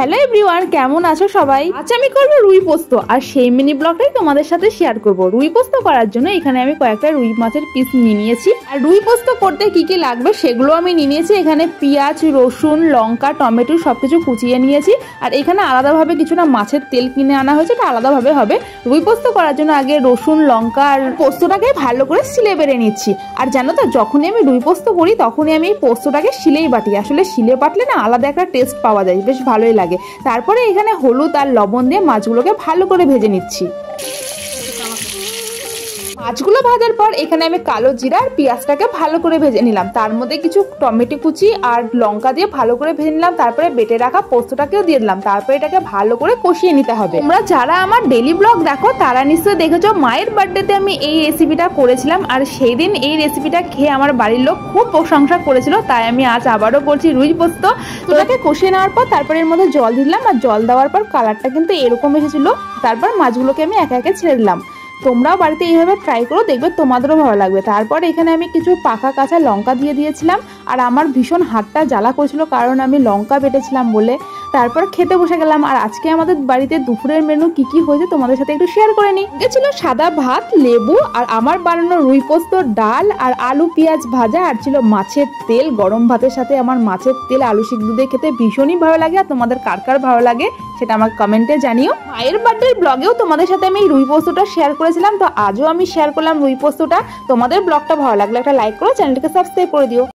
Hello everyone, কেমন আছো সবাই? আজ আমি করব রুই পোস্ত, আর সেই মিনি ব্লগটাই তোমাদের সাথে শেয়ার করব। রুই পোস্ত করার জন্য এখানে আমি কয়েকটা রুই মাছের পিস নিয়ে নিয়েছি। আর রুই পোস্ত করতে কি কি লাগবে সেগুলো আমি নিয়ে নিয়েছি। এখানে পেঁয়াজ, রসুন, লঙ্কা, টমেটো সবকিছু কুচিয়ে নিয়েছি। আর এখানে আলাদাভাবে কিছুটা মাছের তেল কিনে আনা হয়েছে, এটা আলাদাভাবে হবে। রুই পোস্ত করার জন্য আগে রসুন, লঙ্কা আর পোস্তটাকে ভালো করে শিলে বেড়ে নিচ্ছি। আর জানো তো, যখনই আমি রুই পোস্ত করি তখনই আমি এই পোস্তটাকে শিলেই বাটি। আসলে শিলে বাটলে না আলাদা একটা টেস্ট পাওয়া যায়, বেশ ভালোই লাগে। তারপরে এখানে হলুদ আর লবণ দিয়ে মাছগুলোকে ভালো করে ভেজে নিচ্ছি। মাছগুলো ভাজার পর এখানে আমি কালো জিরা আর পেঁয়াজটাকে ভালো করে ভেজে নিলাম। তার মধ্যে কিছু টমেটো কুচি আর লঙ্কা দিয়ে ভালো করে ভেজে নিলাম। তারপরে বেটে রাখা পোস্তটাকেও দিয়ে দিলাম। তারপরে এটাকে ভালো করে কষিয়ে নিতে হবে। তোমরা যারা আমার ডেইলি ব্লগ দেখো তারা নিশ্চয়ই দেখেছো, মায়ের বার্থডেতে আমি এই রেসিপিটা করেছিলাম। আর সেই দিন এই রেসিপিটা খেয়ে আমার বাড়ির লোক খুব প্রশংসা করেছিল। তাই আমি আজ আবারও করছি রুই পোস্ত। ওটাকে কষিয়ে নেওয়ার পর তারপরে এর মধ্যে জল দিলাম। আর জল দেওয়ার পর কালারটা কিন্তু এরকম এসেছিল। তারপর মাছগুলোকে আমি একে একে ছেড়ে দিলাম। তোমরাও বাড়িতে এইভাবে ট্রাই করো, দেখবে তোমাদেরও ভালো লাগবে। তারপর এখানে আমি কিছু পাকা কাঁচা লঙ্কা দিয়ে দিয়েছিলাম। আর আমার ভীষণ হাতটা জ্বালা করেছিল, কারণ আমি লঙ্কা বেটেছিলাম বলে। তারপর খেতে বসে গেলাম। আর আজকে আমাদের বাড়িতে দুপুরের মেনু কি কি হয়েছে তোমাদের সাথে একটু শেয়ার করে নিই। ছিল সাদা ভাত, লেবু, আর আমার বানানো রুই পোস্ত, ডাল আর আলু পেঁয়াজ ভাজা, আর ছিল মাছের তেল। গরম ভাতের সাথে আমার মাছের তেল আলু সিদ্ধ দিয়ে খেতে ভীষণই ভালো লাগে। আর তোমাদের কার কার ভালো লাগে সেটা আমাকে কমেন্টে জানিও। মায়ের বার্থডের ব্লগেও তোমাদের সাথে আমি রুই পোস্তটা শেয়ার করেছিলাম, তো আজও আমি শেয়ার করলাম রুই পোস্তটা। তোমাদের ব্লগটা ভালো লাগলে একটা লাইক করো, চ্যানেলটাকে সাবস্ক্রাইব করে দিও।